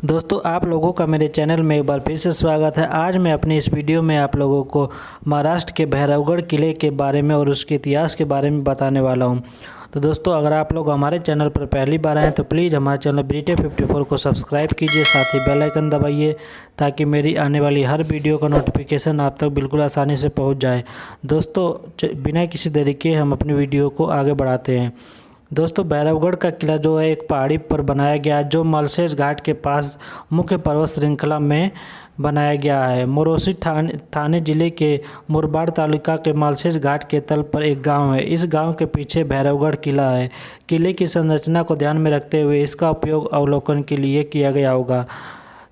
दोस्तों आप लोगों का मेरे चैनल में एक बार फिर से स्वागत है। आज मैं अपनी इस वीडियो में आप लोगों को महाराष्ट्र के भैरवगढ़ किले के बारे में और उसके इतिहास के बारे में बताने वाला हूं। तो दोस्तों अगर आप लोग हमारे चैनल पर पहली बार आए तो प्लीज़ हमारे चैनल BT54 को सब्सक्राइब कीजिए, साथ ही बेल आइकन दबाइए ताकि मेरी आने वाली हर वीडियो का नोटिफिकेशन आप तक बिल्कुल आसानी से पहुँच जाए। दोस्तों बिना किसी देरी के हम अपनी वीडियो को आगे बढ़ाते हैं। दोस्तों भैरवगढ़ का किला जो है एक पहाड़ी पर बनाया गया है जो मालशेज घाट के पास मुख्य पर्वत श्रृंखला में बनाया गया है। मोरोसी थाने जिले के मुरबाड तालुका के मालशेज घाट के तल पर एक गांव है। इस गांव के पीछे भैरवगढ़ किला है। किले की संरचना को ध्यान में रखते हुए इसका उपयोग अवलोकन के लिए किया गया होगा।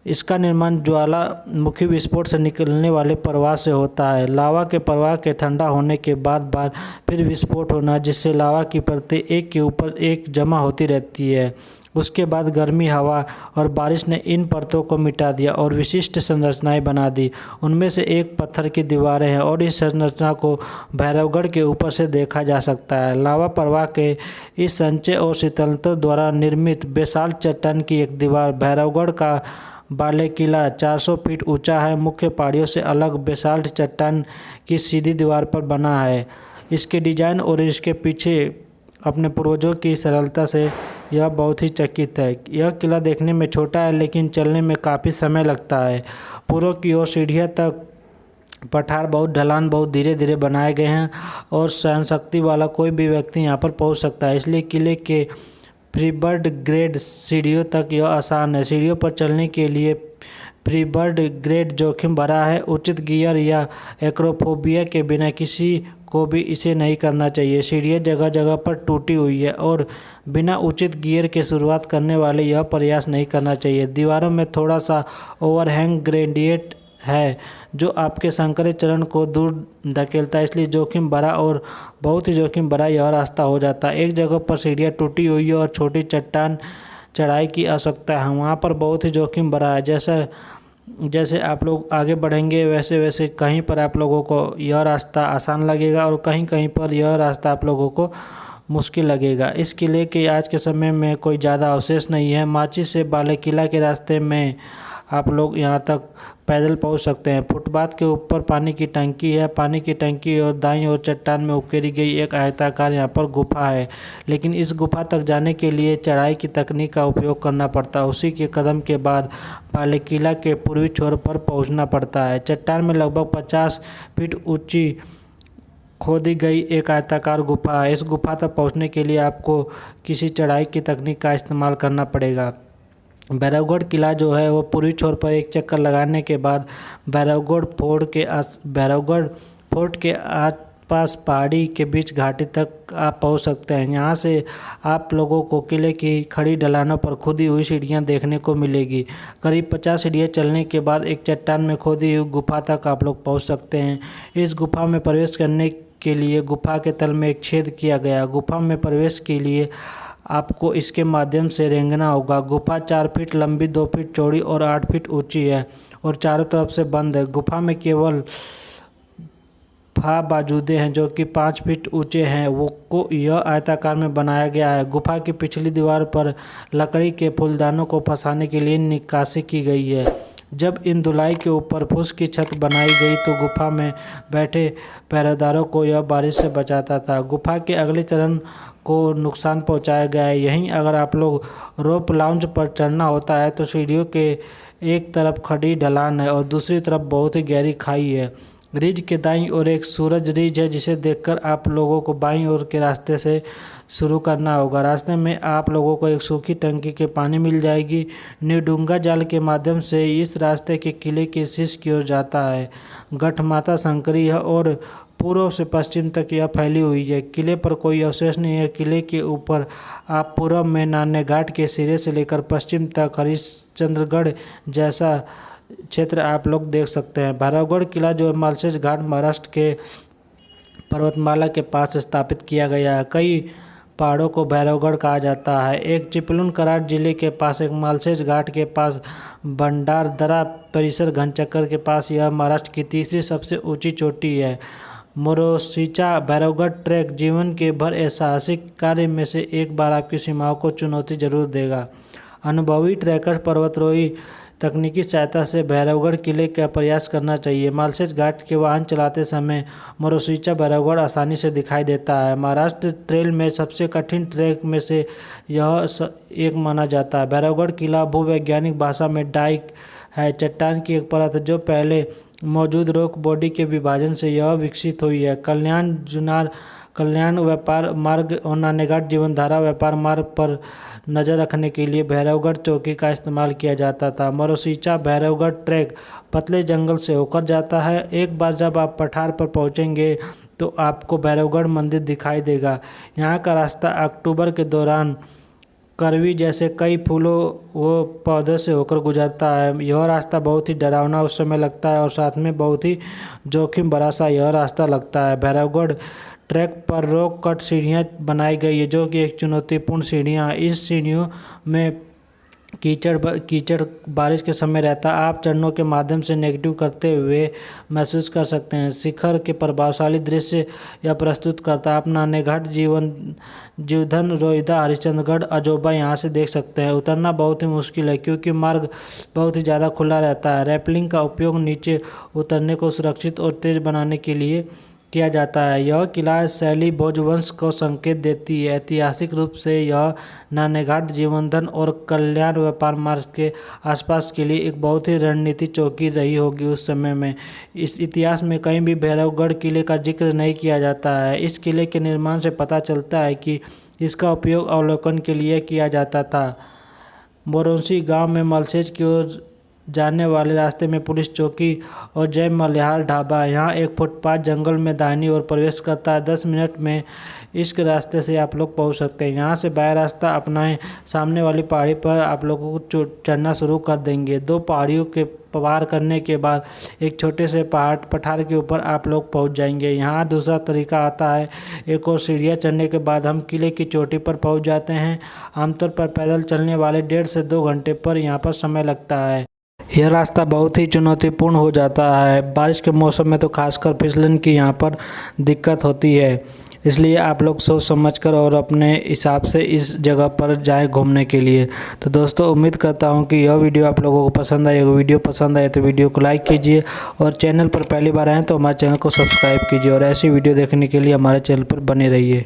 इसका निर्माण ज्वालामुखी विस्फोट से निकलने वाले प्रवाह से होता है। लावा के प्रवाह के ठंडा होने के बाद फिर विस्फोट होना, जिससे लावा की परतें एक के ऊपर एक जमा होती रहती है। उसके बाद गर्मी, हवा और बारिश ने इन परतों को मिटा दिया और विशिष्ट संरचनाएं बना दी। उनमें से एक पत्थर की दीवारें हैं और इस संरचना को भैरवगढ़ के ऊपर से देखा जा सकता है। लावा प्रवाह के इस संचय और शीतलता द्वारा निर्मित बेसाल्ट चट्टान की एक दीवार भैरवगढ़ का बाले किला 400 फीट ऊंचा है। मुख्य पहाड़ियों से अलग बेसाल्ट चट्टान की सीधी दीवार पर बना है। इसके डिजाइन और इसके पीछे अपने पूर्वजों की सरलता से यह बहुत ही चकित है। यह किला देखने में छोटा है लेकिन चलने में काफ़ी समय लगता है। पूर्व की ओर सीढ़ियाँ तक पठार बहुत धीरे धीरे बनाए गए हैं और सहन शक्ति वाला कोई भी व्यक्ति यहाँ पर पहुँच सकता है। इसलिए किले के प्रीबर्ड ग्रेड सीढ़ियों तक यह आसान है। सीढ़ियों पर चलने के लिए प्रीबर्ड ग्रेड जोखिम भरा है। उचित गियर या एक्रोफोबिया के बिना किसी को भी इसे नहीं करना चाहिए। सीढ़ियाँ जगह जगह पर टूटी हुई है और बिना उचित गियर के शुरुआत करने वाले यह प्रयास नहीं करना चाहिए। दीवारों में थोड़ा सा ओवरहैंग ग्रेडिएंट है जो आपके संकरे चरण को दूर धकेलता है, इसलिए जोखिम भरा और बहुत ही जोखिम भरा यह रास्ता हो जाता है। एक जगह पर सीढ़ियाँ टूटी हुई है और छोटी चट्टान चढ़ाई की आवश्यकता है, वहाँ पर बहुत ही जोखिम भरा है। जैसे आप लोग आगे बढ़ेंगे वैसे वैसे कहीं पर आप लोगों को यह रास्ता आसान लगेगा और कहीं कहीं पर यह रास्ता आप लोगों को मुश्किल लगेगा। इस किले के आज के समय में कोई ज़्यादा अवशेष नहीं है। माची से बाले किला के रास्ते में आप लोग यहाँ तक पैदल पहुँच सकते हैं। फुटपाथ के ऊपर पानी की टंकी है। पानी की टंकी और दाईं ओर चट्टान में उकेरी गई एक आयताकार यहाँ पर गुफा है, लेकिन इस गुफा तक जाने के लिए चढ़ाई की तकनीक का उपयोग करना पड़ता है। उसी के कदम के बाद बाले किला के पूर्वी छोर पर पहुँचना पड़ता है। चट्टान में लगभग 50 फीट ऊँची खोदी गई एक आयताकार गुफा है। इस गुफा तक पहुँचने के लिए आपको किसी चढ़ाई की तकनीक का इस्तेमाल करना पड़ेगा। भैरवगढ़ किला जो है वो पूर्वी छोर पर एक चक्कर लगाने के बाद भैरवगढ़ फोर्ट के आसपास पहाड़ी के बीच घाटी तक आप पहुंच सकते हैं। यहां से आप लोगों को किले की खड़ी ढलानों पर खुदी हुई सीढ़ियां देखने को मिलेगी। करीब 50 सीढ़ियां चलने के बाद एक चट्टान में खोदी हुई गुफा तक आप लोग पहुंच सकते हैं। इस गुफा में प्रवेश करने के लिए गुफा के तल में एक छेद किया गया। गुफा में प्रवेश के लिए आपको इसके माध्यम से रेंगना होगा। गुफा 4 फीट लंबी, 2 फीट चौड़ी और 8 फीट ऊंची है और चारों तरफ से बंद है। गुफा में केवल बाजूदे हैं जो कि 5 फीट ऊंचे हैं। यह आयताकार में बनाया गया है। गुफा की पिछली दीवार पर लकड़ी के फूलदानों को फंसाने के लिए निकासी की गई है। जब इन धुलाई के ऊपर फूस की छत बनाई गई तो गुफा में बैठे पहरेदारों को यह बारिश से बचाता था। गुफा के अगले चरण को नुकसान पहुंचाया गया है। यहीं अगर आप लोग रोप लाउंज पर चढ़ना होता है तो सीढ़ियों के एक तरफ खड़ी ढलान है और दूसरी तरफ बहुत ही गहरी खाई है। रिज के दाईं ओर एक सूरज रिज है जिसे देखकर आप लोगों को बाईं ओर के रास्ते से शुरू करना होगा। रास्ते में आप लोगों को एक सूखी टंकी के पानी मिल जाएगी। नीडूंगा जाल के माध्यम से इस रास्ते के किले के शीश की ओर जाता है। गठमाता संकरी है और पूर्व से पश्चिम तक यह फैली हुई है। किले पर कोई अवशेष नहीं है। किले के ऊपर आप पूर्व में नान्य घाट के सिरे से लेकर पश्चिम तक हरिश्चंद्रगढ़ जैसा क्षेत्र आप लोग देख सकते हैं। भैरवगढ़ किला जो मालशेज घाट महाराष्ट्र के पर्वतमाला के पास स्थापित किया गया है। कई पहाड़ों को भैरवगढ़ कहा जाता है। एक चिपलून कराड जिले के पास, एक मालशेज घाट के पास, भंडारदरा परिसर घनचक्कर के पास यह महाराष्ट्र की तीसरी सबसे ऊंची चोटी है। मोरोसीचा भैरवगढ़ ट्रैक जीवन के भर ऐतिहासिक कार्य में से एक बार आपकी सीमाओं को चुनौती जरूर देगा। अनुभवी ट्रैकर पर्वतारोही तकनीकी सहायता से भैरवगढ़ किले का प्रयास करना चाहिए। मालसेज घाट के वाहन चलाते समय मोरोसीचा भैरवगढ़ आसानी से दिखाई देता है। महाराष्ट्र ट्रेल में सबसे कठिन ट्रैक में से यह एक माना जाता है। भैरवगढ़ किला भूवैज्ञानिक भाषा में डाइक है, चट्टान की एक परत जो पहले मौजूद रॉक बॉडी के विभाजन से यह विकसित हुई है। कल्याण जुन्नर कल्याण व्यापार मार्ग और नानेघाट जीवनधारा व्यापार मार्ग पर नज़र रखने के लिए भैरवगढ़ चौकी का इस्तेमाल किया जाता था। मोरोसीचा भैरवगढ़ ट्रैक पतले जंगल से होकर जाता है। एक बार जब आप पठार पर पहुंचेंगे तो आपको भैरवगढ़ मंदिर दिखाई देगा। यहाँ का रास्ता अक्टूबर के दौरान करवी जैसे कई फूलों व पौधों से होकर गुजरता है। यह रास्ता बहुत ही डरावना उस समय लगता है और साथ में बहुत ही जोखिम भरा सा यह रास्ता लगता है। भैरवगढ़ ट्रैक पर रॉक कट सीढ़ियाँ बनाई गई है जो कि एक चुनौतीपूर्ण सीढ़ियाँ हैं। इस सीढ़ियों में कीचड़ बारिश के समय रहता है। आप चरणों के माध्यम से नेगेटिव करते हुए महसूस कर सकते हैं। शिखर के प्रभावशाली दृश्य यह प्रस्तुत करता है। आप नानेघाट जीवधन रोहिदा हरिश्चंद्रगढ़ अजोबा यहाँ से देख सकते हैं। उतरना बहुत ही मुश्किल है क्योंकि मार्ग बहुत ही ज़्यादा खुला रहता है। रैपलिंग का उपयोग नीचे उतरने को सुरक्षित और तेज बनाने के लिए किया जाता है। यह किला शैली भोजवंश को संकेत देती है। ऐतिहासिक रूप से यह नानेघाट जीवनधन और कल्याण व्यापार मार्ग के आसपास के लिए एक बहुत ही रणनीति चौकी रही होगी उस समय में। इस इतिहास में कहीं भी भैरवगढ़ किले का जिक्र नहीं किया जाता है। इस किले के निर्माण से पता चलता है कि इसका उपयोग अवलोकन के लिए किया जाता था। मोरोसी गांव में मलसेज की ओर जाने वाले रास्ते में पुलिस चौकी और जय मल्हार ढाबा है। यहाँ एक फुटपाथ जंगल में दाहिनी ओर प्रवेश करता है। 10 मिनट में इस रास्ते से आप लोग पहुँच सकते हैं। यहाँ से बाया रास्ता अपनाएं। सामने वाली पहाड़ी पर आप लोगों को चढ़ना शुरू कर देंगे। 2 पहाड़ियों के पार करने के बाद एक छोटे से पठार के ऊपर आप लोग पहुँच जाएंगे। यहाँ दूसरा तरीका आता है। एक और सीढ़ियाँ चढ़ने के बाद हम किले की चोटी पर पहुँच जाते हैं। आमतौर पर पैदल चलने वाले 1.5 से 2 घंटे पर यहाँ पर समय लगता है। यह रास्ता बहुत ही चुनौतीपूर्ण हो जाता है। बारिश के मौसम में तो खासकर फिसलन की यहाँ पर दिक्कत होती है। इसलिए आप लोग सोच समझकर और अपने हिसाब से इस जगह पर जाएं घूमने के लिए। तो दोस्तों उम्मीद करता हूँ कि यह वीडियो आप लोगों को पसंद आए। वीडियो पसंद आए तो वीडियो को लाइक कीजिए और चैनल पर पहली बार आएँ तो हमारे चैनल को सब्सक्राइब कीजिए और ऐसी वीडियो देखने के लिए हमारे चैनल पर बने रहिए।